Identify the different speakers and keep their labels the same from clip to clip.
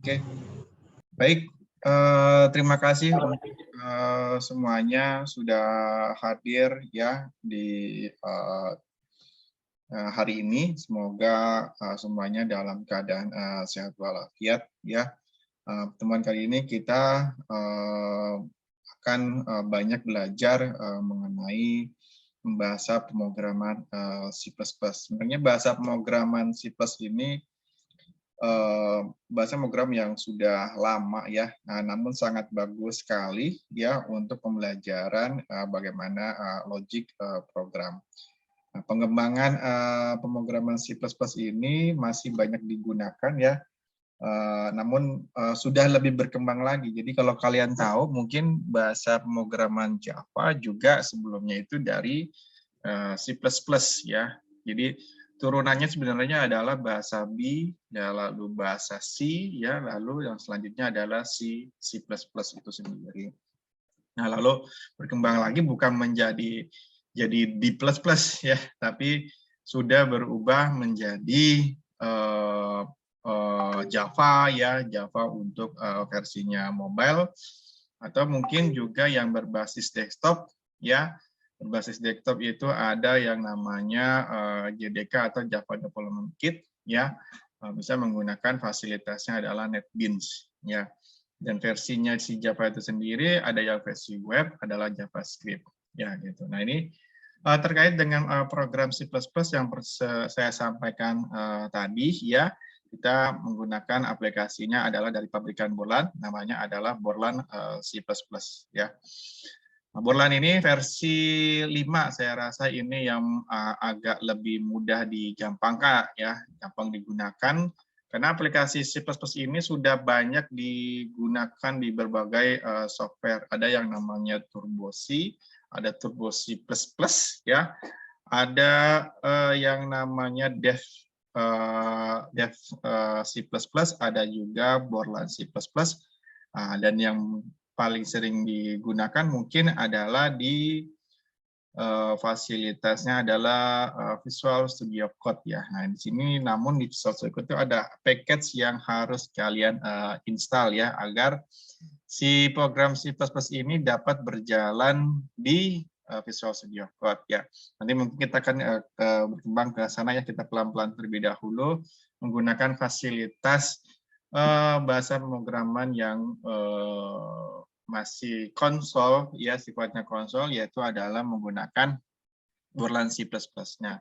Speaker 1: Oke, baik. Terima kasih untuk semuanya sudah hadir ya di hari ini. Semoga semuanya dalam keadaan sehat walafiat ya. Pertemuan kali ini kita akan banyak belajar mengenai bahasa pemrograman C++. Sebenarnya bahasa pemrograman C++ ini bahasa program yang sudah lama ya, namun sangat bagus sekali ya untuk pembelajaran bagaimana logik program. Nah, pengembangan pemrograman C++ ini masih banyak digunakan ya, namun sudah lebih berkembang lagi. Jadi kalau kalian tahu, mungkin bahasa pemrograman Java juga sebelumnya itu dari C++ ya. Jadi turunannya sebenarnya adalah bahasa B, ya, lalu bahasa C, ya, lalu yang selanjutnya adalah C itu sendiri. Nah, lalu berkembang lagi bukan menjadi B++ ya, tapi sudah berubah menjadi Java ya, Java untuk versinya mobile, atau mungkin juga yang berbasis desktop ya. Berbasis desktop itu ada yang namanya JDK atau Java Development Kit ya, bisa menggunakan fasilitasnya adalah NetBeans ya. Dan versinya si Java itu sendiri ada yang versi web adalah JavaScript ya gitu. Nah, ini terkait dengan program C++ yang saya sampaikan tadi ya, kita menggunakan aplikasinya adalah dari pabrikan Borland, namanya adalah Borland C++ ya. Nah, Borland ini versi 5, saya rasa ini yang agak lebih mudah digampangkan ya, gampang digunakan karena aplikasi C++ ini sudah banyak digunakan di berbagai software. Ada yang namanya Turbo C, ada Turbo C++ ya, ada yang namanya Dev C++, ada juga Borland C++, dan yang paling sering digunakan mungkin adalah di fasilitasnya adalah Visual Studio Code ya. Nah, di sini namun di Visual Studio Code itu ada package yang harus kalian install ya, agar si program C++ ini dapat berjalan di Visual Studio Code ya. Nanti mungkin kita akan berkembang ke sana ya, kita pelan-pelan terlebih dahulu menggunakan fasilitas bahasa pemrograman yang masih konsol ya, sifatnya konsol, yaitu adalah menggunakan Borland C++. Nah,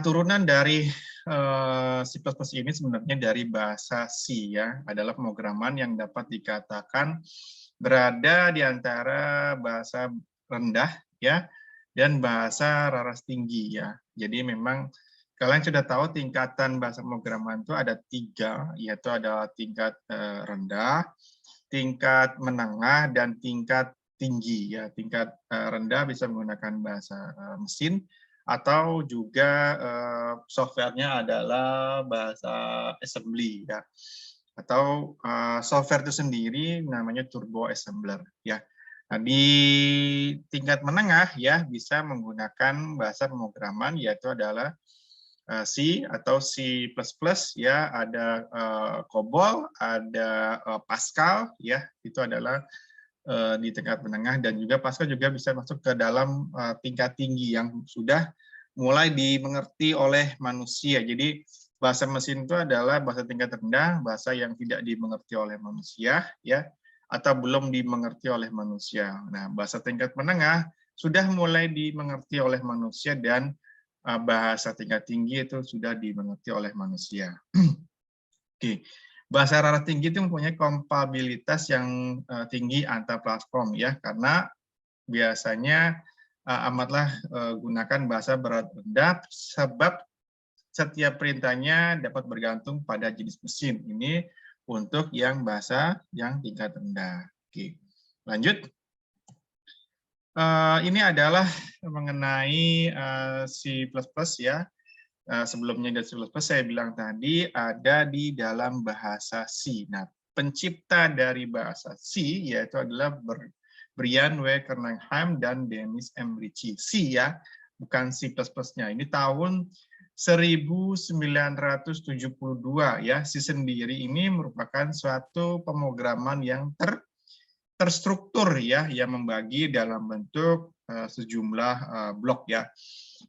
Speaker 1: turunan dari C++ ini sebenarnya dari bahasa C ya, adalah pemrograman yang dapat dikatakan berada di antara bahasa rendah ya dan bahasa raras tinggi ya. Jadi memang kalian sudah tahu tingkatan bahasa pemrograman itu ada 3, yaitu ada tingkat rendah, tingkat menengah, dan tingkat tinggi ya. Tingkat rendah bisa menggunakan bahasa mesin, atau juga softwarenya adalah bahasa assembly ya, atau software itu sendiri namanya Turbo Assembler ya. Nah, di tingkat menengah ya bisa menggunakan bahasa pemrograman yaitu adalah C atau C++ ya, ada COBOL, ada Pascal ya, itu adalah di tingkat menengah, dan juga Pascal juga bisa masuk ke dalam tingkat tinggi yang sudah mulai dimengerti oleh manusia. Jadi bahasa mesin itu adalah bahasa tingkat rendah, bahasa yang tidak dimengerti oleh manusia ya, atau belum dimengerti oleh manusia. Nah, bahasa tingkat menengah sudah mulai dimengerti oleh manusia, dan bahasa tingkat tinggi itu sudah dimengerti oleh manusia. Oke. Bahasa raras tinggi itu mempunyai kompatibilitas yang tinggi antar platform ya, karena biasanya amatlah gunakan bahasa berat rendah, sebab setiap perintahnya dapat bergantung pada jenis mesin. Ini untuk yang bahasa yang tingkat rendah. Oke, lanjut. Ini adalah mengenai C++ ya. Sebelumnya dari C++ saya bilang tadi ada di dalam bahasa C. Nah, pencipta dari bahasa C yaitu adalah Brian W. Kernighan dan Dennis M. Ritchie. C ya, bukan C++-nya. Ini tahun 1972 ya. Si sendiri ini merupakan suatu pemrograman yang terstruktur ya, yang membagi dalam bentuk sejumlah blok ya.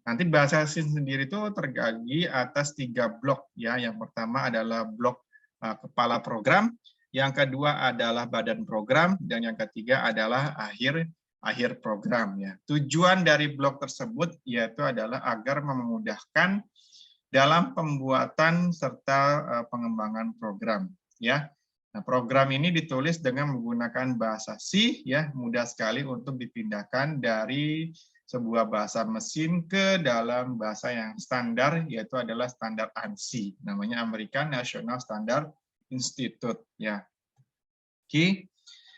Speaker 1: Nanti bahasa C sendiri itu terbagi atas 3 blok ya. Yang pertama adalah blok kepala program, yang kedua adalah badan program, dan yang ketiga adalah akhir program ya. Tujuan dari blok tersebut yaitu adalah agar memudahkan dalam pembuatan serta pengembangan program ya. Nah, program ini ditulis dengan menggunakan bahasa C ya, mudah sekali untuk dipindahkan dari sebuah bahasa mesin ke dalam bahasa yang standar, yaitu adalah standar ANSI, namanya American National Standard Institute ya. Oke.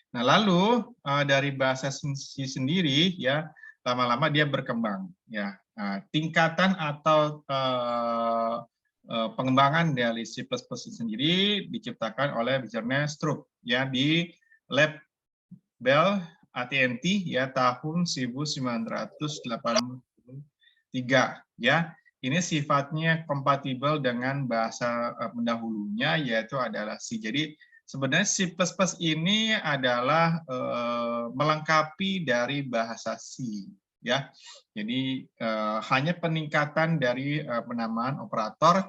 Speaker 1: Nah, lalu dari bahasa C sendiri ya, lama-lama dia berkembang ya. Nah, tingkatan atau pengembangan dari C++ sendiri diciptakan oleh Bjarne Strup ya di lab Bell AT&T ya tahun 1983 ya. Ini sifatnya kompatibel dengan bahasa pendahulunya yaitu adalah C. Jadi sebenarnya C++ ini adalah melengkapi dari bahasa C ya. Jadi hanya peningkatan dari penamaan operator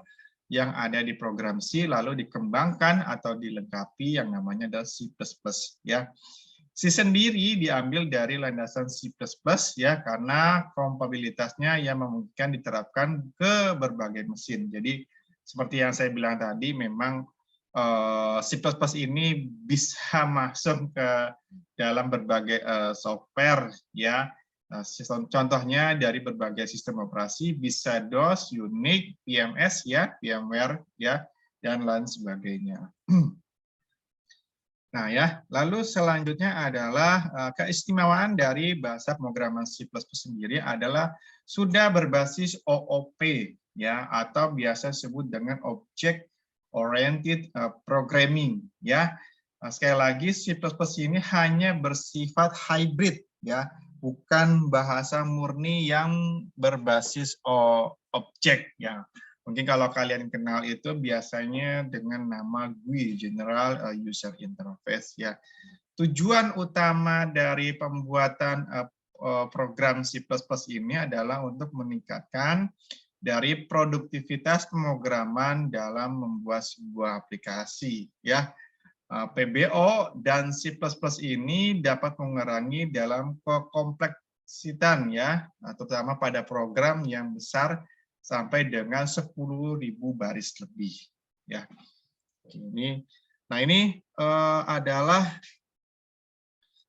Speaker 1: yang ada di program C lalu dikembangkan atau dilengkapi yang namanya adalah C++ ya. C sendiri diambil dari landasan C++ ya karena kompatibilitasnya yang memungkinkan diterapkan ke berbagai mesin. Jadi seperti yang saya bilang tadi memang C++ ini bisa masuk ke dalam berbagai software ya. Contohnya dari berbagai sistem operasi bisa DOS, Unix, PMS ya, VMware ya, dan lain sebagainya. Nah ya, lalu selanjutnya adalah keistimewaan dari bahasa pemrograman C++ sendiri adalah sudah berbasis OOP ya, atau biasa disebut dengan Object Oriented Programming ya. Sekali lagi C++ ini hanya bersifat hybrid ya, bukan bahasa murni yang berbasis objek ya. Mungkin kalau kalian kenal itu biasanya dengan nama GUI, General User Interface ya. Tujuan utama dari pembuatan program C++ ini adalah untuk meningkatkan dari produktivitas pemrograman dalam membuat sebuah aplikasi ya. PBO dan C++ ini dapat mengurangi dalam kompleksitas ya, terutama pada program yang besar sampai dengan 10.000 baris lebih ya. Ini adalah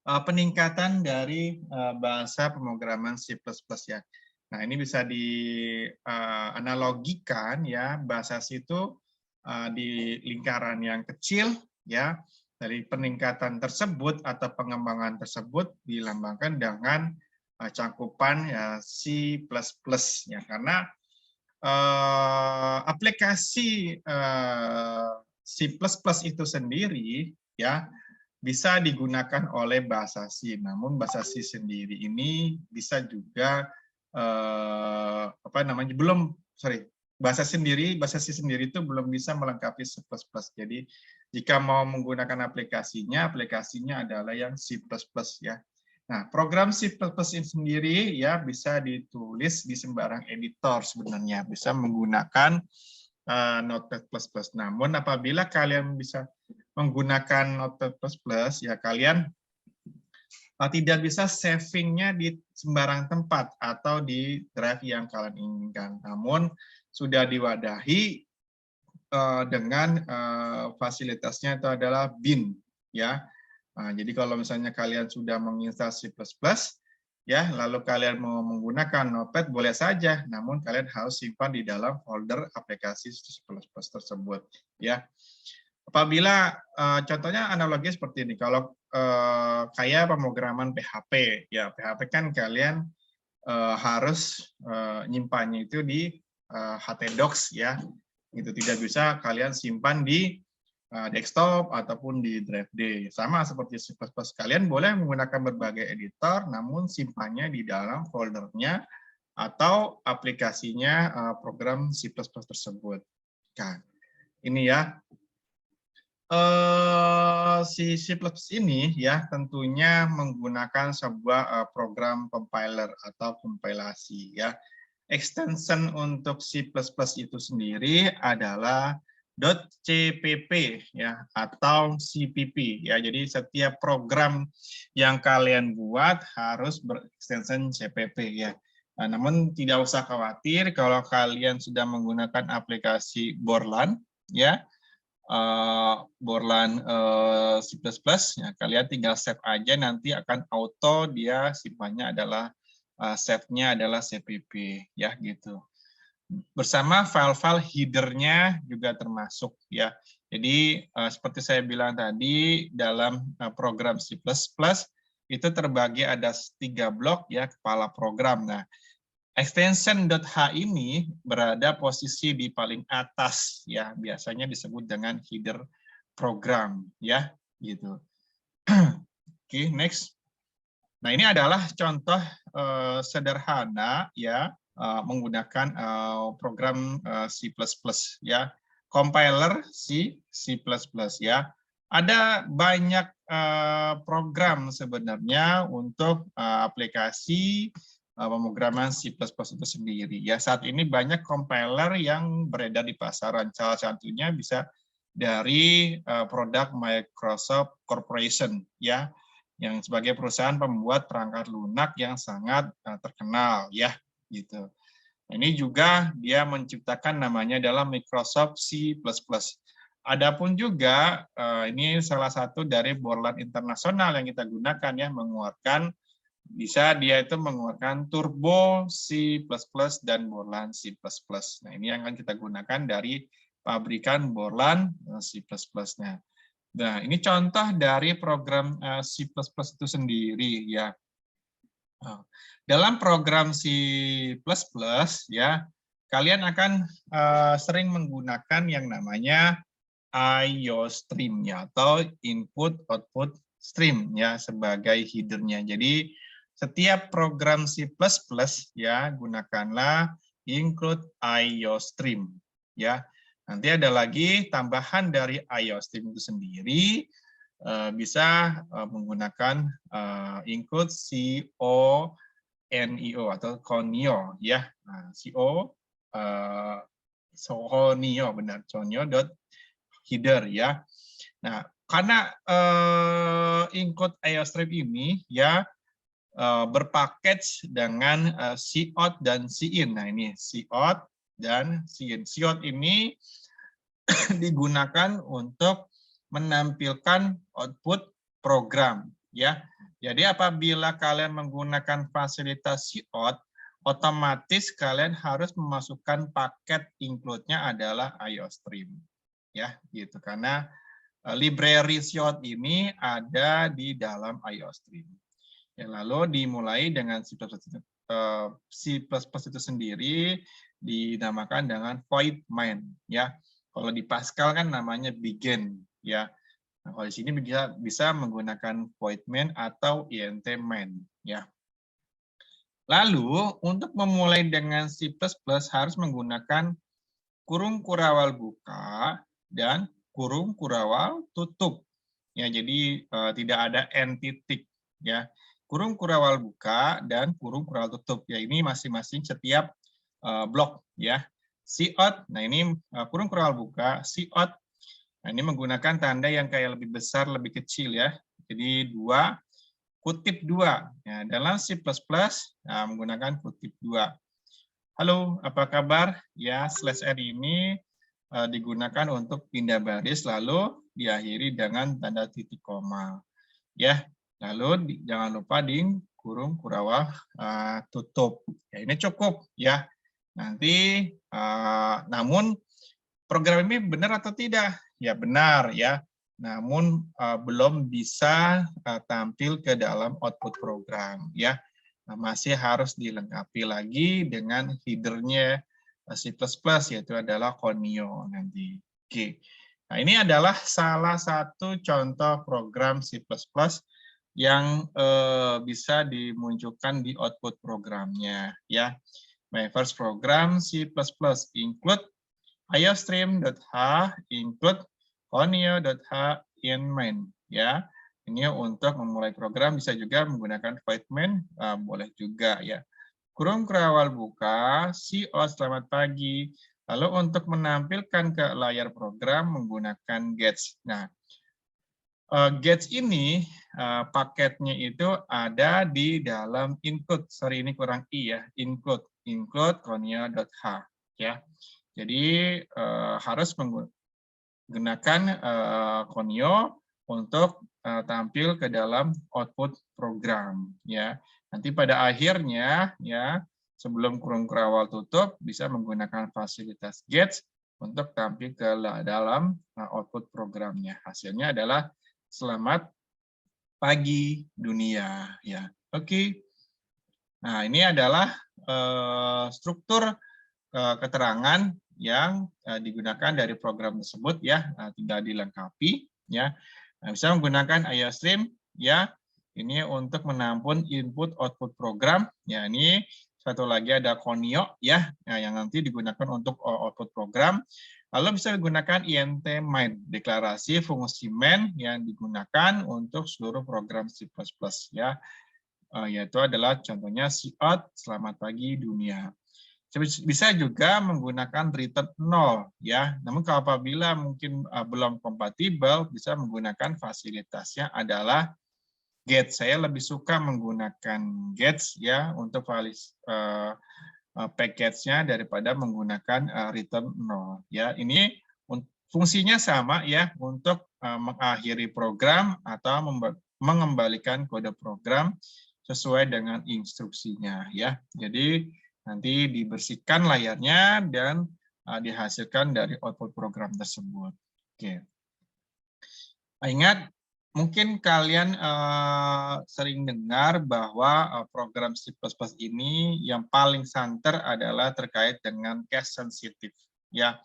Speaker 1: peningkatan dari bahasa pemrograman C++ ya. Nah, ini bisa dianalogikan ya, bahasa C itu di lingkaran yang kecil ya. Dari peningkatan tersebut atau pengembangan tersebut dilambangkan dengan cakupan ya, C++ ya, karena aplikasi C++ itu sendiri ya bisa digunakan oleh bahasa C. Namun bahasa C sendiri ini bisa juga bahasa C sendiri itu belum bisa melengkapi C++. Jadi jika mau menggunakan aplikasinya adalah yang C++ ya. Nah, program C++ ini sendiri ya bisa ditulis di sembarang editor sebenarnya, bisa menggunakan Notepad++. Namun apabila kalian bisa menggunakan Notepad++, ya kalian tidak bisa savingnya di sembarang tempat atau di drive yang kalian inginkan. Namun sudah diwadahi dengan fasilitasnya itu adalah bin ya. Nah, jadi kalau misalnya kalian sudah menginstal C++, ya, lalu kalian mau menggunakan Notepad boleh saja, namun kalian harus simpan di dalam folder aplikasi C++ tersebut, ya. Apabila contohnya analogi seperti ini, kalau kayak pemrograman PHP, ya PHP kan kalian harus nyimpannya itu di htdocs, ya. Itu tidak bisa kalian simpan di desktop ataupun di drive D. Sama seperti C++, kalian boleh menggunakan berbagai editor, namun simpannya di dalam foldernya atau aplikasinya program C++ tersebut. Nah, ini ya. Si C++ ini ya tentunya menggunakan sebuah program compiler atau kompilasi ya. Extension untuk C++ itu sendiri adalah .cpp ya atau CPP ya. Jadi setiap program yang kalian buat harus berextension CPP ya. Nah, namun tidak usah khawatir kalau kalian sudah menggunakan aplikasi Borland ya. Borland C++, ya, kalian tinggal save aja, nanti akan auto dia simpannya adalah save-nya adalah CPP ya gitu. Bersama file-file header-nya juga termasuk ya. Jadi seperti saya bilang tadi dalam program C++ itu terbagi ada 3 blok ya, kepala program. Nah, extension.h ini berada posisi di paling atas ya, biasanya disebut dengan header program ya, gitu. Oke, next. Nah, ini adalah contoh sederhana ya menggunakan program C++ ya, compiler C++ ya. Ada banyak program sebenarnya untuk aplikasi pemrograman C++ itu sendiri. Ya, saat ini banyak compiler yang beredar di pasaran. Salah satunya bisa dari produk Microsoft Corporation ya, yang sebagai perusahaan pembuat perangkat lunak yang sangat terkenal ya, gitu. Ini juga dia menciptakan namanya adalah Microsoft C++. Adapun juga ini salah satu dari Borland internasional yang kita gunakan ya, mengeluarkan bisa dia itu mengeluarkan Turbo C++ dan Borland C++. Nah, ini yang akan kita gunakan dari pabrikan Borland C++. Nah, ini contoh dari program C++ itu sendiri ya. Dalam program C++ ya, kalian akan sering menggunakan yang namanya IOStream ya, atau input output stream ya sebagai headernya. Jadi setiap program C++ ya gunakanlah include IOStream ya. Nanti ada lagi tambahan dari IOStream itu sendiri bisa menggunakan include CONIO atau CONIO ya. Nah, CONIO benar, CONIO.header ya. Nah, karena include IOStream ini ya berpackage dengan cout dan cin. Nah, ini cout dan cin. Cout ini digunakan untuk menampilkan output program ya. Jadi apabila kalian menggunakan fasilitas cout, otomatis kalian harus memasukkan paket include-nya adalah IOStream ya, gitu. Karena library cout ini ada di dalam IOStream. Ya, lalu dimulai dengan C++ itu sendiri dinamakan dengan void main ya. Kalau di Pascal kan namanya begin ya. Nah, kalau di sini bisa menggunakan void main atau int main ya. Lalu untuk memulai dengan C++ harus menggunakan kurung kurawal buka dan kurung kurawal tutup. Ya, jadi tidak ada end titik ya. Kurung kurawal buka dan kurung kurawal tutup. Ya, ini masing-masing setiap blok ya. Cout, nah ini kurung kurawal buka, cout. Nah, ini menggunakan tanda yang kayak lebih besar, lebih kecil ya. Jadi 2 kutip 2. Ya, dalam C++ menggunakan kutip 2. Halo, apa kabar? Ya, /r ini digunakan untuk pindah baris lalu diakhiri dengan tanda titik koma. Ya, lalu jangan lupa di kurung kurawal tutup. Ya, ini cukup ya. Nanti namun program ini benar atau tidak? Ya benar ya. Namun belum bisa tampil ke dalam output program ya. Nah, masih harus dilengkapi lagi dengan headernya C++ yaitu adalah CONIO nanti. Oke. Nah, ini adalah salah satu contoh program C++ yang bisa dimunculkan di output programnya ya. My first program C++ include iostream.h include conio.h in main ya. Ini untuk memulai program, bisa juga menggunakan void main, boleh juga ya. Kurung kerawal buka, cout selamat pagi. Lalu untuk menampilkan ke layar program menggunakan gets. Nah, gets ini paketnya itu ada di dalam include. Sorry, ini kurang i ya. Include conio.h ya. Jadi harus menggunakan conio untuk tampil ke dalam output program ya. Nanti pada akhirnya ya, sebelum kurung kerawal tutup bisa menggunakan fasilitas gets untuk tampil ke dalam output programnya. Hasilnya adalah selamat pagi dunia ya. Oke. Nah, ini adalah struktur keterangan yang digunakan dari program tersebut ya, tinggal dilengkapi ya. Nah, bisa menggunakan iostream ya. Ini untuk menampung input output program. Ya, ini satu lagi ada conio ya, yang nanti digunakan untuk output program. Lalu bisa digunakan int main, deklarasi fungsi main yang digunakan untuk seluruh program C++ ya. Yaitu adalah contohnya cout selamat pagi dunia. Bisa juga menggunakan return 0 ya. Namun kalau apabila mungkin belum kompatibel, bisa menggunakan fasilitasnya adalah get. Saya lebih suka menggunakan gets ya untuk package-nya daripada menggunakan return 0 ya. Ini fungsinya sama ya, untuk mengakhiri program atau mengembalikan kode program sesuai dengan instruksinya ya. Jadi nanti dibersihkan layarnya dan dihasilkan dari output program tersebut. Oke. Ingat, mungkin kalian sering dengar bahwa program C++ ini yang paling santer adalah terkait dengan case sensitive ya.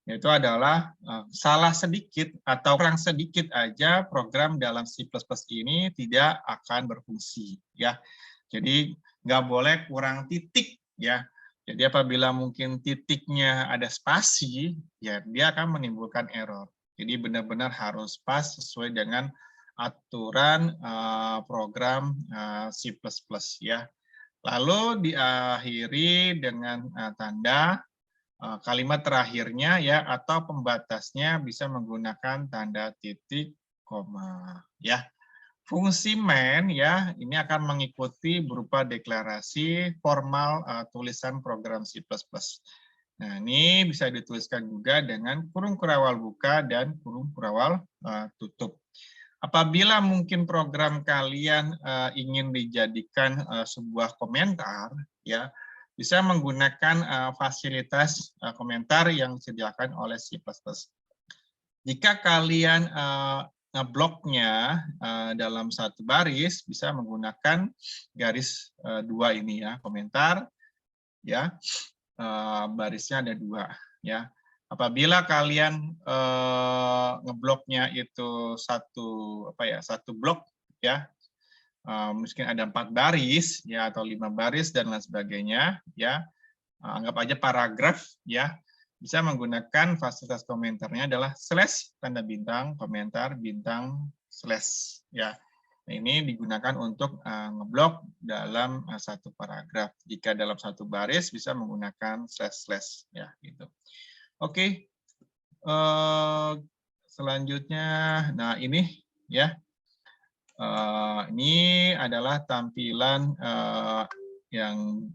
Speaker 1: Yaitu adalah salah sedikit atau kurang sedikit aja program dalam C++ ini tidak akan berfungsi ya. Jadi nggak boleh kurang titik ya. Jadi apabila mungkin titiknya ada spasi, ya dia akan menimbulkan error. Jadi benar-benar harus pas sesuai dengan aturan program C++ ya. Lalu diakhiri dengan tanda kalimat terakhirnya ya, atau pembatasnya bisa menggunakan tanda titik koma ya. Fungsi main ya, ini akan mengikuti berupa deklarasi formal tulisan program C++. Nah, ini bisa dituliskan juga dengan kurung kurawal buka dan kurung kurawal tutup. Apabila mungkin program kalian ingin dijadikan sebuah komentar, ya, bisa menggunakan fasilitas komentar yang disediakan oleh C++. Jika kalian ngebloknya dalam satu baris, bisa menggunakan garis dua ini ya, komentar ya, barisnya ada dua ya. Apabila kalian ngebloknya itu satu blok ya, mungkin ada 4 baris ya, atau 5 baris dan lain sebagainya ya, anggap aja paragraf ya. Bisa menggunakan fasilitas komentarnya adalah slash tanda bintang komentar bintang slash ya. Nah, ini digunakan untuk ngeblok dalam satu paragraf. Jika dalam satu baris bisa menggunakan slash ya gitu. Oke. Selanjutnya, nah ini ya. Ini adalah tampilan yang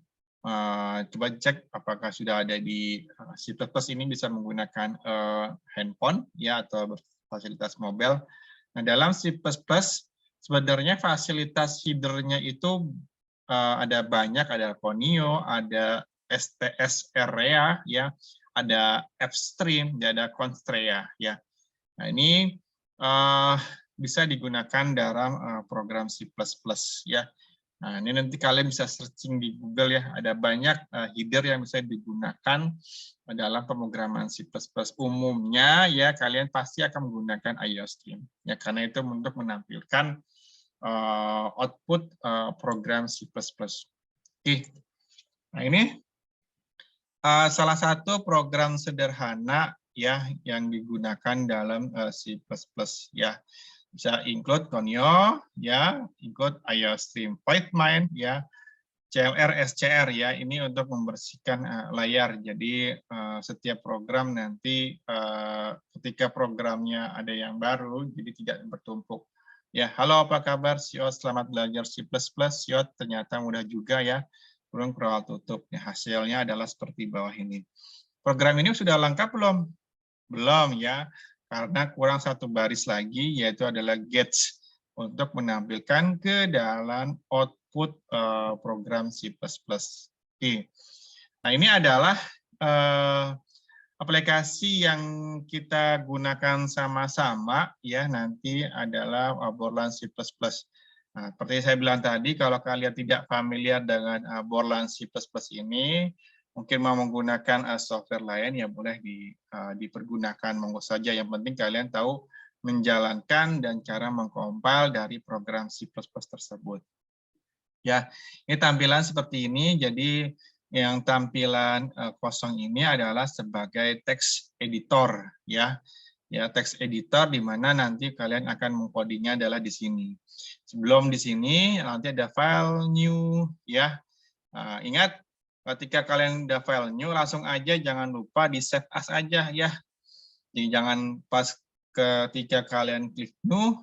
Speaker 1: coba cek apakah sudah ada di C++ ini bisa menggunakan handphone ya, atau fasilitas mobile. Nah, dalam C++ sebenarnya fasilitas header-nya itu ada banyak, ada Conio, ada STS area ya, ada Fstream, ada Constrea ya. Nah, ini bisa digunakan dalam program C++ ya. Nah, ini nanti kalian bisa searching di Google ya, ada banyak header yang bisa digunakan dalam pemrograman C++. Umumnya ya kalian pasti akan menggunakan iostream ya, karena itu untuk menampilkan output program C++. Oke. Nah, ini salah satu program sederhana ya yang digunakan dalam C++ ya. Bisa include conio ya, include IOStream voidMine ya, CLR SCR ya, ini untuk membersihkan layar. Jadi setiap program nanti ketika programnya ada yang baru jadi tidak bertumpuk. Ya, halo apa kabar Siot, selamat belajar C++. Siot ternyata mudah juga ya. Kurang perawal tutup. Ya, hasilnya adalah seperti bawah ini. Program ini sudah lengkap belum? Belum ya, karena kurang satu baris lagi, yaitu adalah gets untuk menampilkan ke dalam output program C++. Oke. Nah, ini adalah aplikasi yang kita gunakan sama-sama ya, nanti adalah Borland C++. Nah, seperti saya bilang tadi, kalau kalian tidak familiar dengan Borland C++ ini, mungkin mau menggunakan software lain, ya boleh dipergunakan, monggo saja. Yang penting kalian tahu menjalankan dan cara mengkompil dari program C++ tersebut. Ya, ini tampilan seperti ini. Jadi yang tampilan kosong ini adalah sebagai text editor, ya. Ya, text editor di mana nanti kalian akan mengcodingnya adalah di sini. Sebelum di sini nanti ada file new, ya. Ingat, ketika kalian udah file new, langsung aja jangan lupa di save as aja ya. Jadi jangan pas ketika kalian klik new,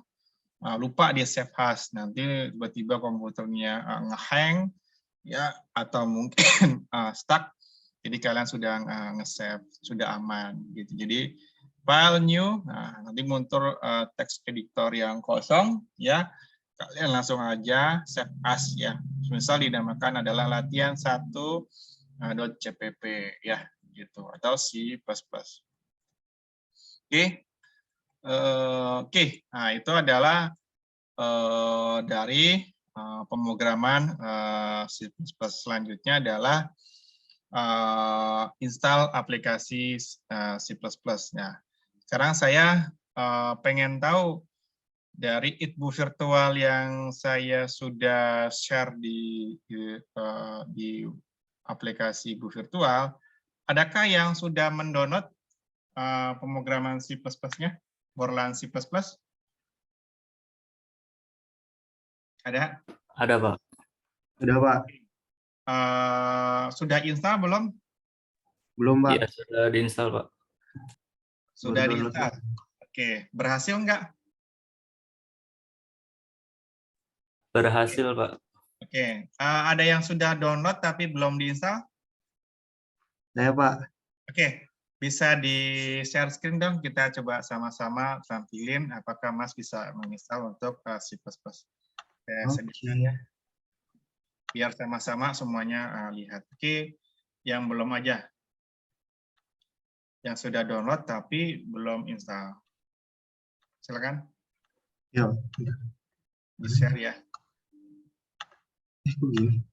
Speaker 1: lupa di save as. Nanti tiba-tiba komputernya ngehang ya, atau mungkin stuck. Jadi kalian sudah nge-save, sudah aman gitu. Jadi file new, nanti muncul text editor yang kosong ya. Kalian langsung aja save as ya. Misal dinamakan adalah latihan 1.cpp ya gitu, atau C++. Oke. Oke. Nah, itu adalah dari pemrograman C++. Selanjutnya adalah install aplikasi C++. Nah, sekarang saya pengen tahu dari Itbu virtual yang saya sudah share di aplikasi Itbu virtual, adakah yang sudah mendownload pemrograman C++-nya, Borland C++? Ada?
Speaker 2: Ada, Pak.
Speaker 3: Sudah, Pak.
Speaker 1: Sudah install belum?
Speaker 3: Belum, Pak.
Speaker 2: Iya, sudah diinstal, Pak.
Speaker 1: Sudah
Speaker 3: Baru download,
Speaker 1: diinstal. Oke, berhasil nggak?
Speaker 2: Berhasil, Pak.
Speaker 1: Oke, ada yang sudah download tapi belum diinstal?
Speaker 3: Saya, Pak.
Speaker 1: Oke, bisa di-share screen dong, kita coba sama-sama tampilin apakah Mas bisa menginstal untuk C++. Saya sediakan ya, biar sama-sama semuanya lihat. Oke, yang belum aja. Yang sudah download tapi belum install. Silakan.
Speaker 3: Ya.
Speaker 1: Di-share ya.
Speaker 3: Begini.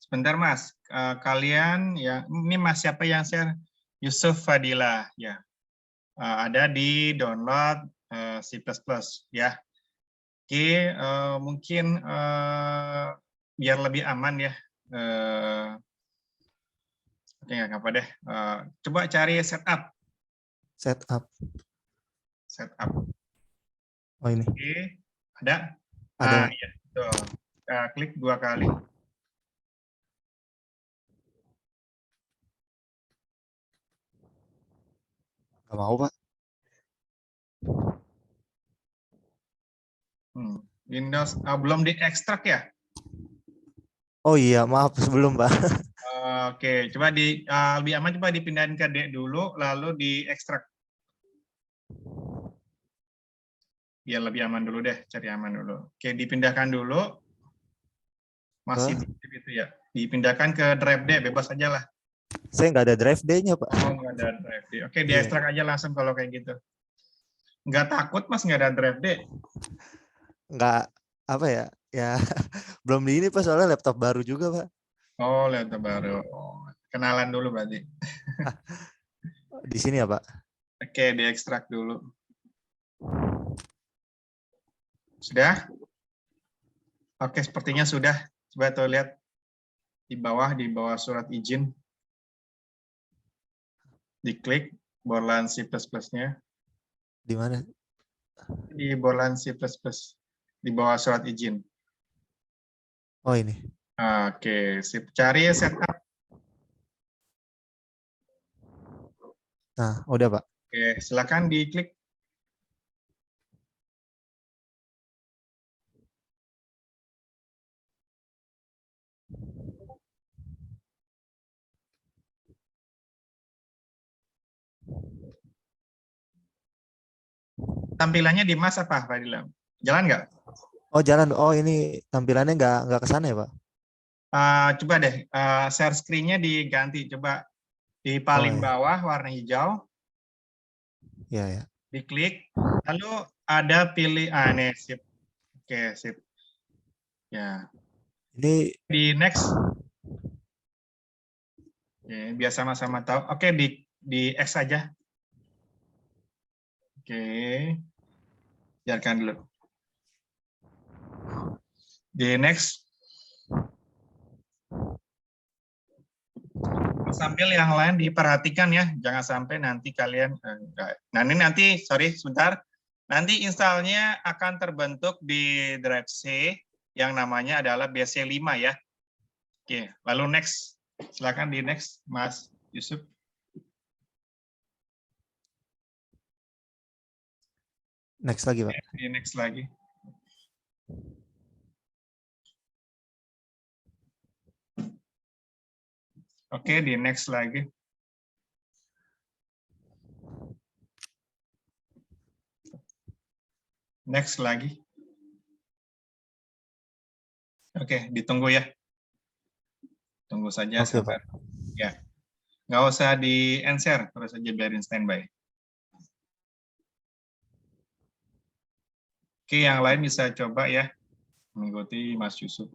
Speaker 1: Sebentar Mas, kalian ya, ini Mas siapa yang share? Yusuf Fadila ya. Ada di download C++ ya. Oke, mungkin biar lebih aman ya. Oke, nggak apa deh. Coba cari setup.
Speaker 3: Setup.
Speaker 1: Setup.
Speaker 3: Oh, ini.
Speaker 1: Oke, ada?
Speaker 3: Ada.
Speaker 1: Iya, betul. Klik 2 kali.
Speaker 3: Nggak mau, Pak.
Speaker 1: Windows belum diekstrak ya?
Speaker 3: Oh iya, maaf sebelum, Pak.
Speaker 1: Oke, coba lebih aman coba dipindahin ke D dulu, lalu diekstrak. Biar lebih aman dulu deh, cari aman dulu. Oke, dipindahkan dulu. Masih di itu ya. Dipindahkan ke drive D, bebas aja lah.
Speaker 3: Saya nggak ada drive D-nya, Pak.
Speaker 1: Oh, nggak ada drive D. Oke,
Speaker 3: Iya.
Speaker 1: diekstrak aja langsung kalau kayak gitu. Nggak takut Mas nggak ada drive D?
Speaker 3: Nggak, apa ya, ya belum di ini Pak, soalnya laptop baru juga, Pak.
Speaker 1: Oh, laptop baru. Oh, kenalan dulu berarti.
Speaker 3: Di sini ya, Pak.
Speaker 1: Oke, diekstrak dulu. Sudah? Oke, sepertinya sudah. Coba tuh lihat di bawah surat izin. Diklik borlan C++-nya.
Speaker 3: Di mana?
Speaker 1: Di borlan C++. Di bawah surat izin.
Speaker 3: Oh, ini.
Speaker 1: Oke, sip. Cari setup.
Speaker 3: Nah, udah, Pak.
Speaker 1: Oke, silakan diklik. Tampilannya di Mas apa, Pak Dilam? Jalan nggak?
Speaker 3: Oh, jalan. Oh, ini tampilannya nggak ke sana ya, Pak?
Speaker 1: Coba deh, share screen-nya diganti. Coba di paling
Speaker 3: Oh, iya.
Speaker 1: bawah warna hijau,
Speaker 3: Iya, ya.
Speaker 1: diklik. Lalu ada pilih, ini sip. Oke, sip. Ya,
Speaker 3: Ini
Speaker 1: di next. Oke, biar sama-sama tahu. Oke, di X aja. Oke, biarkan dulu. Di next. Sambil yang lain diperhatikan ya, jangan sampai nanti kalian enggak. Nah, ini nanti, sorry sebentar, nanti installnya akan terbentuk di drive C yang namanya adalah BC5 ya. Oke, lalu next. Silakan di next, Mas Yusuf.
Speaker 3: next lagi, Pak.
Speaker 1: Di next lagi. Oke, di next lagi. Next lagi. Oke, ditunggu ya. Tunggu saja
Speaker 3: Oke,
Speaker 1: sampai.
Speaker 3: Pak.
Speaker 1: Ya, nggak usah di end-share, terus saja biarin standby. Oke, yang lain bisa coba ya, mengikuti Mas Yusuf.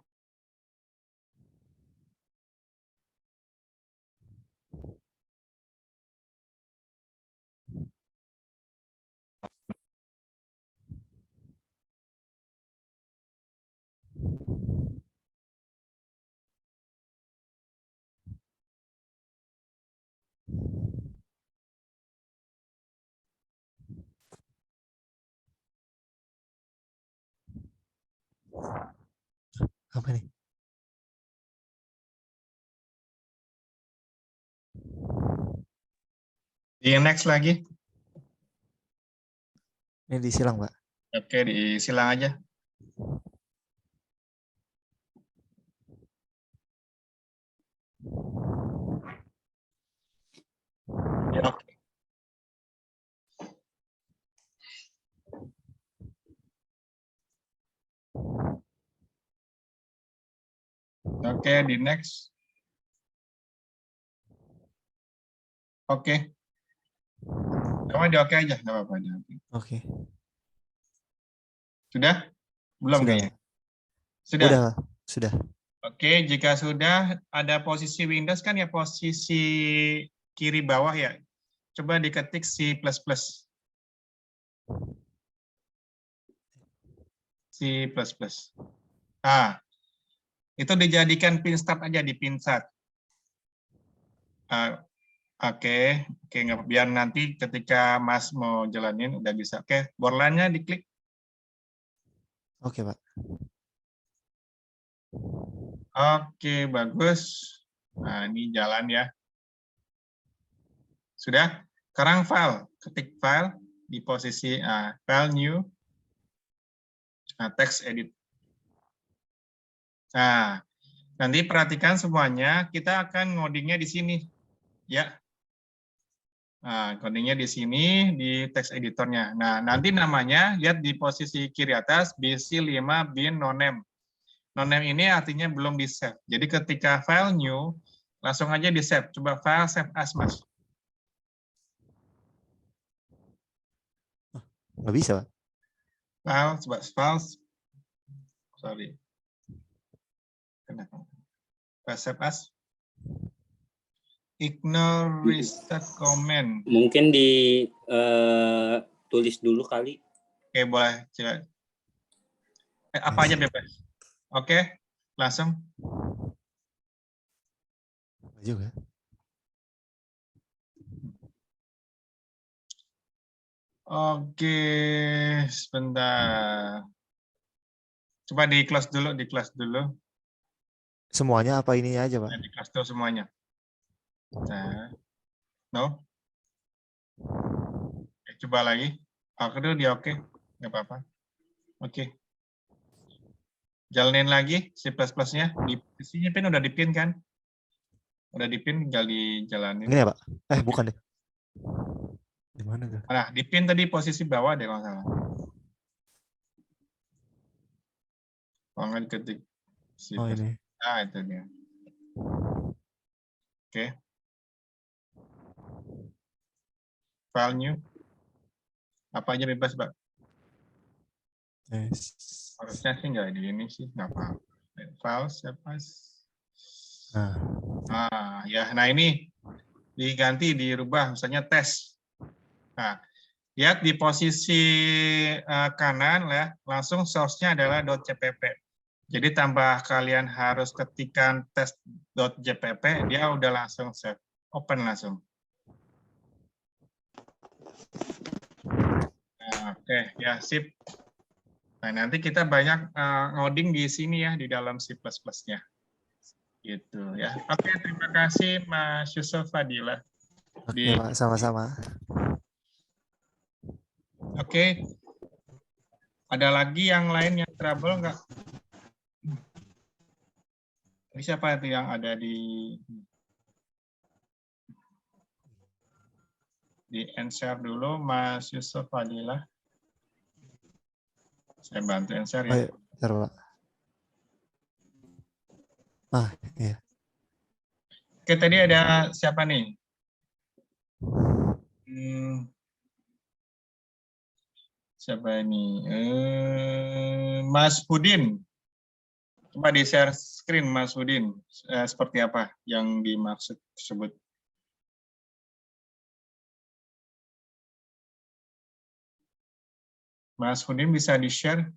Speaker 3: Apa nih?
Speaker 1: Di next lagi.
Speaker 3: Ini disilang, Pak.
Speaker 1: Oke, disilang aja. Ya, oke. Oke, di next. Oke. Coba di oke aja, nggak apa-apa.
Speaker 3: Oke.
Speaker 1: Sudah? Belum
Speaker 3: Sudah,
Speaker 1: kayaknya.
Speaker 3: Pak.
Speaker 1: Sudah?
Speaker 3: Udah, Pak. Sudah.
Speaker 1: Oke, jika sudah ada posisi Windows kan ya posisi kiri bawah ya. Coba diketik C++. C++. Ah, itu dijadikan pin start aja di pin start. Oke, nggak, biar nanti ketika Mas mau jalanin udah bisa. Oke, borlannya diklik.
Speaker 3: Oke, Pak.
Speaker 1: Oke, bagus. Nah, ini jalan ya. Sudah? Sekarang file. Ketik file di posisi file new. Text edit. Nah, nanti perhatikan semuanya. Kita akan ngodingnya di sini. Ya. Nah, codingnya di sini di text editornya. Nah, nanti namanya lihat di posisi kiri atas BC5 bin noname. Noname ini artinya belum di save. Jadi ketika file new Langsung aja di save. Coba file save as, Mas.
Speaker 3: Nggak bisa, Pak.
Speaker 1: File, coba file. Sorry. Kenapa? File save as. Ignore restart comment.
Speaker 4: Mungkin tulis dulu kali.
Speaker 1: Oke, boleh. Coba. Apa aja bebas. Oke, langsung.
Speaker 3: Nggak juga.
Speaker 1: Oke, sebentar. Coba di close dulu,
Speaker 3: Semuanya apa ininya aja, Pak?
Speaker 1: Di close dulu semuanya. Nah, no. Oke, coba lagi. Oke dulu di oke, nggak apa-apa. Oke. Jalanin lagi C++-nya. Di sini pin udah dipin kan? Udah dipin, tinggal dijalanin.
Speaker 3: Ini ya, Pak? Bukan deh. Di mana tuh?
Speaker 1: Nah, dipin tadi posisi bawah deh kalau nggak salah. Kalau nggak diketik.
Speaker 3: Oh, ini.
Speaker 1: Nah, itu dia. Oke. File new. Apa aja bebas, Pak?
Speaker 3: Yes.
Speaker 1: Harusnya sih nggak di ini sih, nggak apa-apa. File save as. Ya. Nah ini diganti, dirubah, misalnya tes. Nah, lihat di posisi kanan ya, langsung source-nya adalah .jpp. Jadi tambah kalian harus ketikkan test.jpp, dia udah langsung save, open langsung. Nah, oke, ya sip. Nah, nanti kita banyak ngoding di sini ya, di dalam C++-nya. Gitu ya. Oke, terima kasih Mas Yusuf Fadila.
Speaker 3: Oke, Pak, sama-sama.
Speaker 1: Oke. Ada lagi yang lain yang trouble nggak? Siapa itu yang ada di share dulu, Mas Yusuf Fadila. Saya bantu share ya.
Speaker 3: Bentar, Pak. Iya.
Speaker 1: Oke, tadi ada siapa nih? Siapa ini? Mas Hudin. Coba di share screen Mas Hudin. Seperti apa yang dimaksud tersebut? Mas Hudin bisa di share?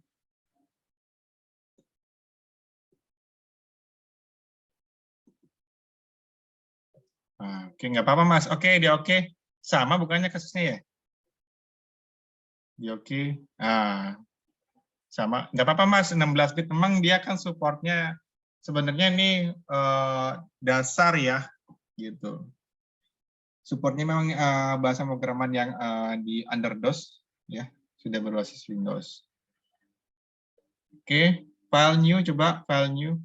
Speaker 1: Oke, nggak apa-apa Mas. Oke, dia oke. Sama bukannya kasusnya ya? Dia oke. Sama. Nggak apa-apa Mas, 16 bit. Memang dia kan supportnya sebenarnya ini dasar ya, gitu. Supportnya memang bahasa pemrograman yang di under DOS, ya, sudah berbasis Windows. Oke, file new, coba file new.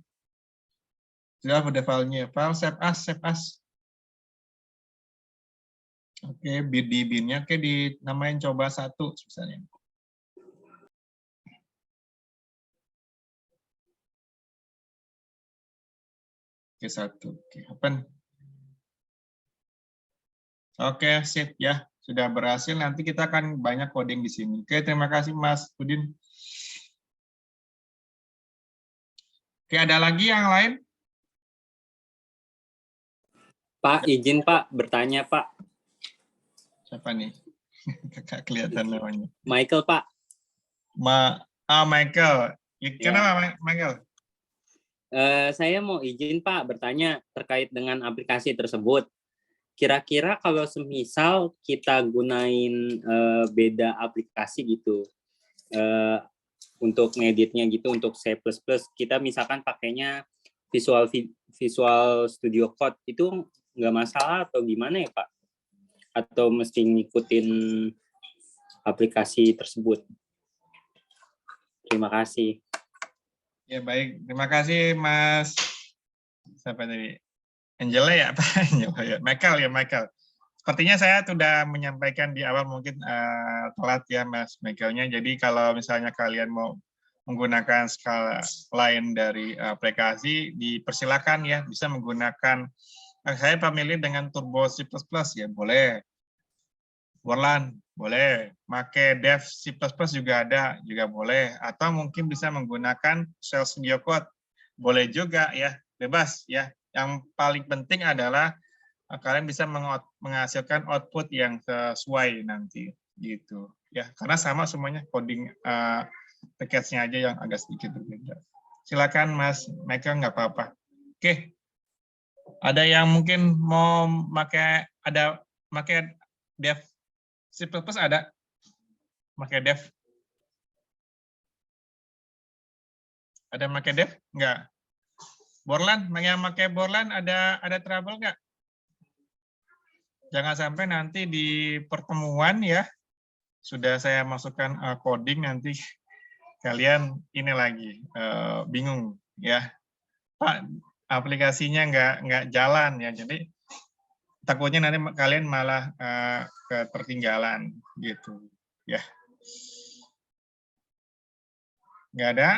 Speaker 1: Sudah ada filenya. File save as. Oke, di bin-nya, oke, dinamain coba 1 misalnya. Oke, 1. Oke, open. Oke, sip ya. Sudah berhasil. Nanti kita akan banyak coding di sini. Oke, terima kasih Mas Udin. Oke, ada lagi yang lain?
Speaker 4: Pak, izin Pak, bertanya Pak.
Speaker 1: Siapa nih? Kakak kelihatan namanya.
Speaker 4: Michael Pak.
Speaker 1: Michael. Kenapa Michael?
Speaker 4: Saya mau izin Pak bertanya terkait dengan aplikasi tersebut. Kira-kira kalau semisal kita gunain beda aplikasi gitu untuk ngeditnya gitu untuk C++, kita misalkan pakainya Visual Studio Code, itu nggak masalah atau gimana ya Pak? Atau mesti ngikutin aplikasi tersebut? Terima kasih.
Speaker 1: Ya baik, terima kasih Mas. Siapa tadi? Angela ya, Pak? Michael. Sepertinya saya sudah menyampaikan di awal, mungkin telat ya Mas Michaelnya. Jadi kalau misalnya kalian mau menggunakan skala lain dari aplikasi, dipersilakan ya, bisa menggunakan Saya familiar dengan Turbo C++, ya boleh. Borland, boleh. Make Dev C++ juga ada, juga boleh. Atau mungkin bisa menggunakan Shell Studio Code. Boleh juga ya, bebas ya. Yang paling penting adalah kalian bisa menghasilkan output yang sesuai nanti gitu ya, karena sama semuanya, coding package-nya aja yang agak sedikit berbeda. Silakan Mas Michael, nggak apa-apa. Oke, ada yang mungkin mau pakai Dev C++, ada pakai Dev, ada pakai Dev nggak? Borland, yang pakai Borland ada trouble nggak? Jangan sampai nanti di pertemuan ya, sudah saya masukkan coding, nanti kalian ini lagi bingung ya, Pak, aplikasinya nggak jalan ya, jadi takutnya nanti kalian malah ketertinggalan gitu ya. Nggak ada?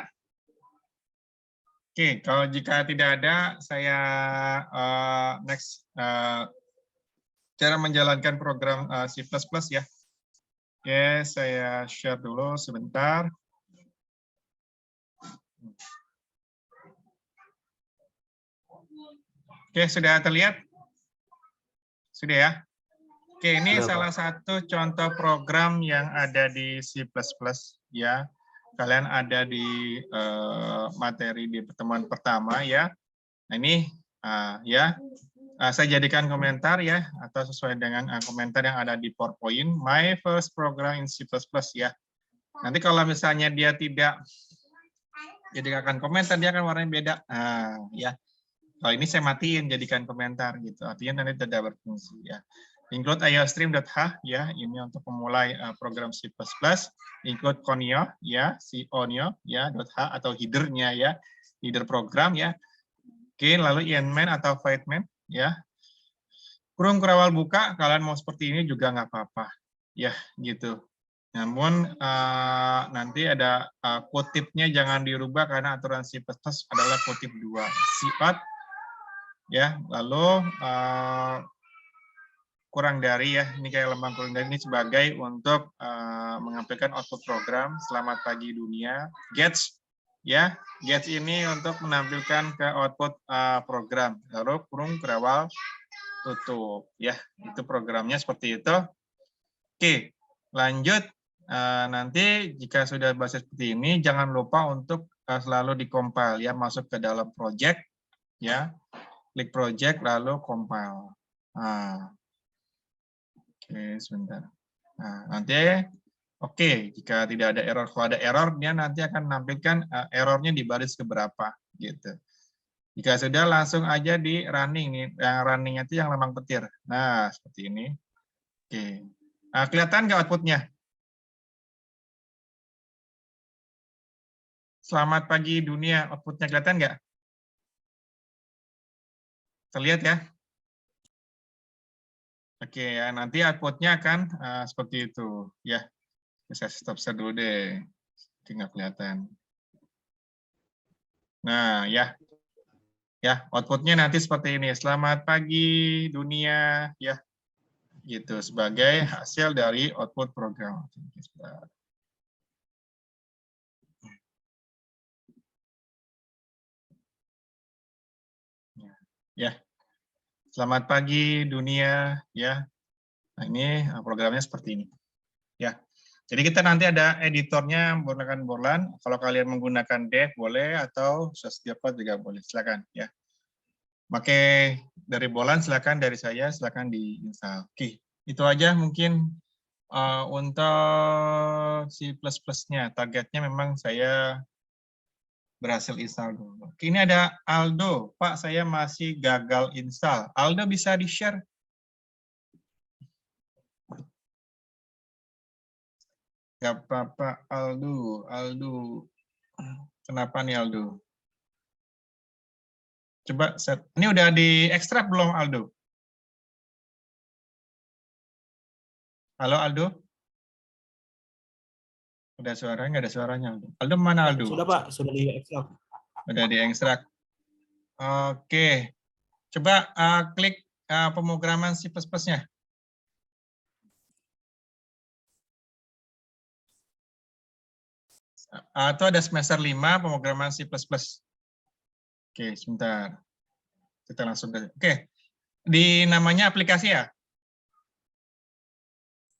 Speaker 1: Oke, kalau jika tidak ada, saya next cara menjalankan program C++ ya. Oke, saya share dulu sebentar. Oke, sudah terlihat? Sudah ya? Oke, ini
Speaker 2: Sudah, Pak.
Speaker 1: salah satu contoh program yang ada di C++ ya. Kalian ada di materi di pertemuan pertama ya. Nah, ini ya. Saya jadikan komentar ya, atau sesuai dengan komentar yang ada di PowerPoint, my first program in C++ ya. Nanti kalau misalnya dia tidak jadikan komentar, dia akan warnanya beda. Ya. Kalau ini saya matiin, jadikan komentar gitu. Artinya nanti tidak berfungsi ya. Include iostream.h ya, ini untuk memulai program C++. Include conio ya, si onio ya, .h atau header-nya ya, header program ya. Oke, lalu endman atau voidman ya. Kurung kurawal buka, kalian mau seperti ini juga nggak apa-apa ya gitu. Namun nanti ada kutipnya jangan dirubah karena aturan C++ adalah kutip 2. Sifat ya, lalu kurang dari ya, ini kayak lembang kurang dari, ini sebagai untuk mengampilkan output program. Selamat pagi dunia. Gets ya, gets ini untuk menampilkan ke output program. Lalu kurung kurawal tutup ya, itu programnya seperti itu. Oke, lanjut. Nanti jika sudah bahasa seperti ini, jangan lupa untuk selalu dikompil ya, masuk ke dalam project ya, klik project lalu compile. Oke, sebentar. Nanti oke, jika tidak ada error, kalau ada error dia nanti akan menampilkan errornya di baris keberapa gitu. Jika sudah, langsung aja di running nih, yang runningnya itu yang lambang petir. Nah, seperti ini. Oke, kelihatan nggak outputnya? Selamat pagi dunia, outputnya kelihatan nggak? Terlihat ya? Oke ya, nanti outputnya akan seperti itu ya. Bisa stop share dulu deh, nggak kelihatan. Nah ya, ya outputnya nanti seperti ini. Selamat pagi dunia ya, gitu sebagai hasil dari output program. Ya, selamat pagi dunia ya. Nah ini programnya seperti ini ya. Jadi kita nanti ada editornya menggunakan Borland. Kalau kalian menggunakan Dev boleh, atau Sosdiopod juga boleh. Silakan ya. Pakai dari Borland silakan, dari saya silakan diinstal. Oke, itu aja mungkin untuk C++-nya. Targetnya memang saya berhasil install dulu. Oke, ini ada Aldo. Pak, saya masih gagal install. Aldo bisa di-share? Gak apa-apa, Aldo. Aldo. Kenapa nih, Aldo? Coba set. Ini udah diekstrak belum, Aldo? Halo, Aldo? Ada suaranya? Nggak ada suaranya, Aldo. Aldo mana, Aldo?
Speaker 5: Sudah, Pak. Sudah diekstrak.
Speaker 1: Udah diekstrak. Oke. Coba klik pemrograman C++-nya. Itu ada semester 5 pemrograman C++. Oke, sebentar. Kita langsung ke. Oke. Di namanya aplikasi ya?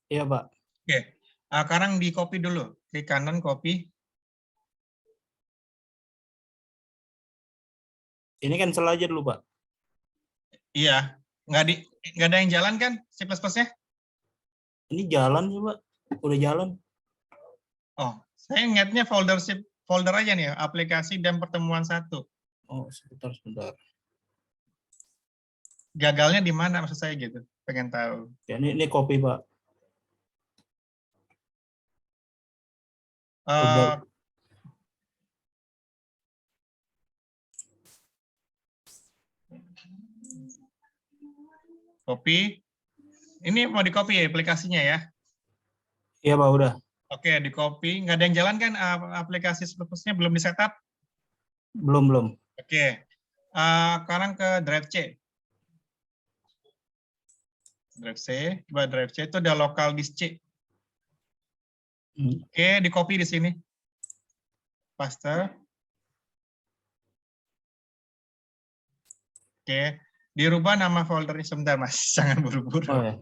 Speaker 5: Iya, Pak.
Speaker 1: Oke. Sekarang di copy dulu. Klik kanan copy.
Speaker 5: Ini cancel aja dulu, Pak.
Speaker 1: Iya. Nggak ada yang jalan kan C++-nya?
Speaker 5: Ini jalan sih, Pak. Udah jalan.
Speaker 1: Oh, saya ingatnya folder aja nih, aplikasi dan pertemuan 1.
Speaker 5: Oh, sebentar.
Speaker 1: Gagalnya di mana maksud saya gitu? Pengen tahu.
Speaker 5: Ya, ini copy, Pak. Udah.
Speaker 1: Copy. Ini mau di copy ya aplikasinya ya?
Speaker 5: Iya, Pak, udah.
Speaker 1: Oke, di copy. Nggak ada yang jalan kan aplikasi sebelumnya belum di setup?
Speaker 5: Belum.
Speaker 1: Oke. Sekarang ke drive C. Drive C. Coba drive C itu ada local disk C. Oke, di copy di sini. Paste. Oke. Dirubah nama foldernya. Sebentar, Mas. Jangan buru-buru.
Speaker 5: Oh, ya.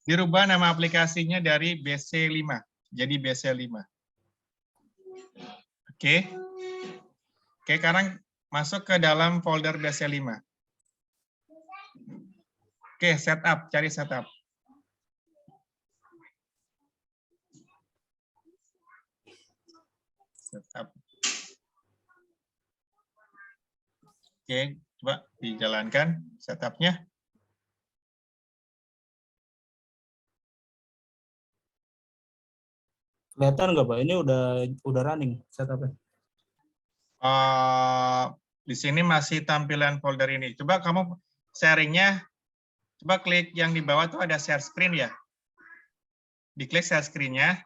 Speaker 1: Dirubah nama aplikasinya dari BC5. Jadi BC5. Oke. Oke, sekarang masuk ke dalam folder BC5. Oke, setup. Cari setup. Setup. Oke, coba dijalankan setupnya.
Speaker 5: Kelihatan nggak, Pak? Ini udah running setupnya.
Speaker 1: Di sini masih tampilan folder ini. Coba kamu sharingnya, coba klik yang di bawah tuh ada share screen ya. Diklik share screen-nya.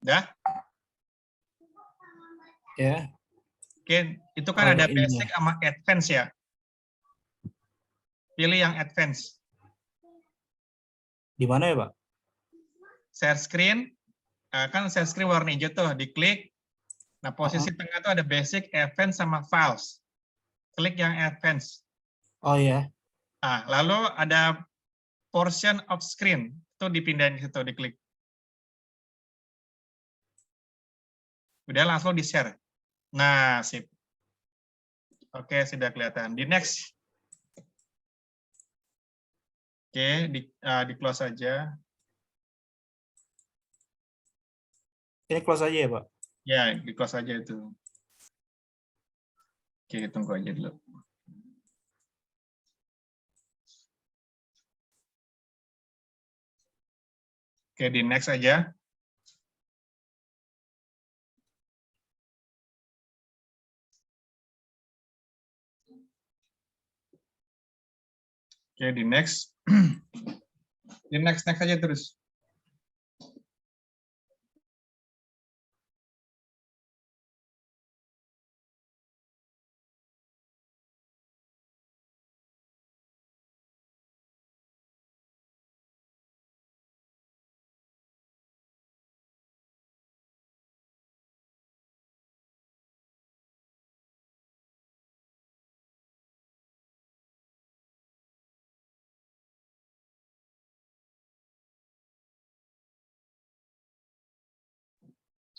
Speaker 1: Udah?
Speaker 5: Ya.
Speaker 1: Oke, itu kan ada
Speaker 5: ini.
Speaker 1: basic sama advance ya. Pilih yang advance.
Speaker 5: Di mana ya, Pak?
Speaker 1: Share screen, kan share screen warna hijau tuh, diklik. Nah, posisi tengah tuh ada basic, advance, sama files. Klik yang advance.
Speaker 5: Oh ya.
Speaker 1: Nah, lalu ada portion of screen, itu dipindahin ke situ, diklik. Udah langsung di-share. Nah, sip. Oke, sudah kelihatan. Di next. Oke, di close aja.
Speaker 5: Ini close aja ya, Pak?
Speaker 1: Ya, di close aja itu. Oke, tunggu aja dulu. Oke, di next aja. Oke, di next. Di next aja terus.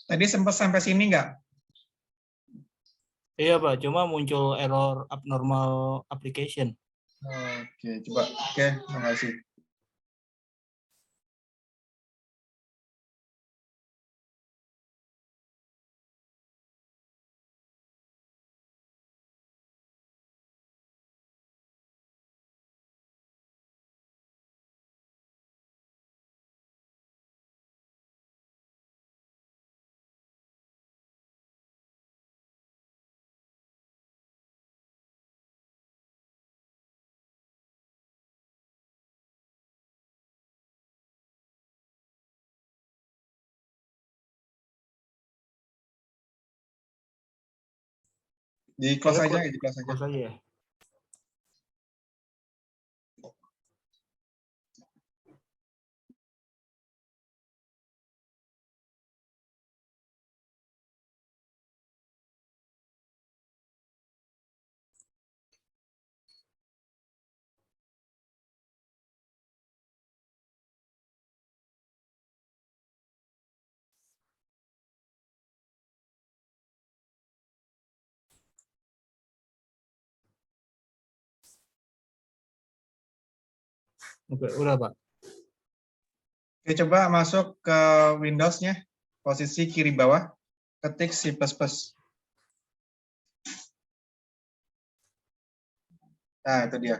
Speaker 1: Tadi sempat sampai sini nggak?
Speaker 5: Iya, Pak. Cuma muncul error abnormal application.
Speaker 1: Oke, coba. Oke, terima kasih. Di close aja, di close aja.
Speaker 5: Close aja ya. Oke, udah Pak.
Speaker 1: Oke, coba masuk ke Windows-nya, posisi kiri bawah, ketik C++. Nah, itu dia.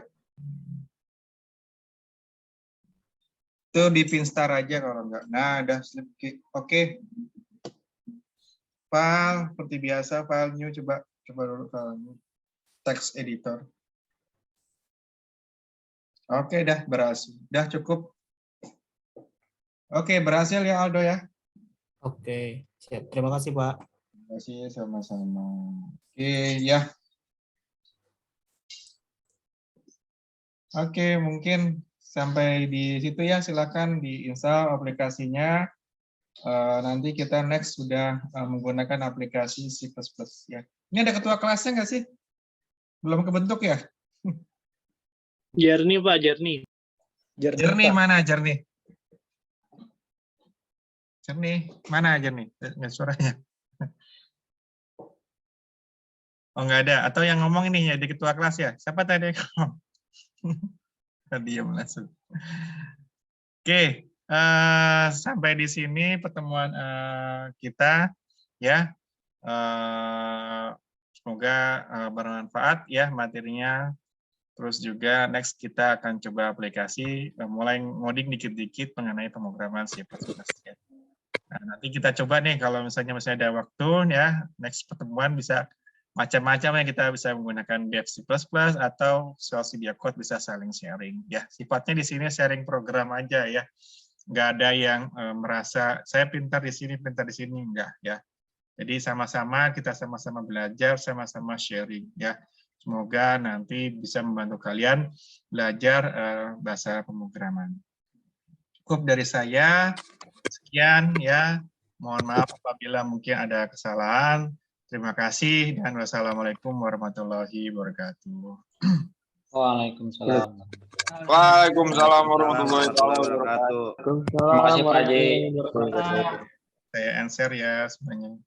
Speaker 1: Itu di Pinstar aja kalau enggak. Nah, udah slip key. Oke. File, seperti biasa, file new, coba dulu file new. Text editor. Oke, dah berhasil. Dah cukup. Oke, berhasil ya Aldo ya.
Speaker 5: Oke, siap. Terima kasih Pak.
Speaker 1: Terima kasih, sama-sama. Oke, ya. Oke, mungkin sampai di situ ya. Silakan diinstal aplikasinya. Nanti kita next sudah menggunakan aplikasi C++ ya. Ini ada ketua kelasnya nggak sih? Belum kebentuk ya?
Speaker 6: Jernih Pak, jernih.
Speaker 1: Jernih mana Jernih? Jernih mana Jernih? Nggak suaranya. Oh nggak ada. Atau yang ngomong ini ya di ketua kelas ya? Siapa tadi yang ngomong? Diam langsung. Oke, sampai di sini pertemuan kita ya. Semoga bermanfaat ya materinya. Terus juga next kita akan coba aplikasi mulai ngoding dikit-dikit mengenai pemrograman C++. Ya. Nah, nanti kita coba nih kalau misalnya masih ada waktu ya, next pertemuan bisa macam-macam yang kita bisa menggunakan dev C++ atau Visual Studio Code bisa saling sharing. Ya, sifatnya di sini sharing program aja ya. Nggak ada yang merasa saya pintar di sini, enggak ya. Jadi sama-sama kita sama-sama belajar, sama-sama sharing ya. Semoga nanti bisa membantu kalian belajar bahasa pemrograman. Cukup dari saya. Sekian ya. Mohon maaf apabila mungkin ada kesalahan. Terima kasih dan wassalamualaikum warahmatullahi wabarakatuh.
Speaker 6: Waalaikumsalam.
Speaker 7: Waalaikumsalam warahmatullahi wabarakatuh.
Speaker 6: Terima kasih Pak Haji.
Speaker 1: Saya answer ya semuanya.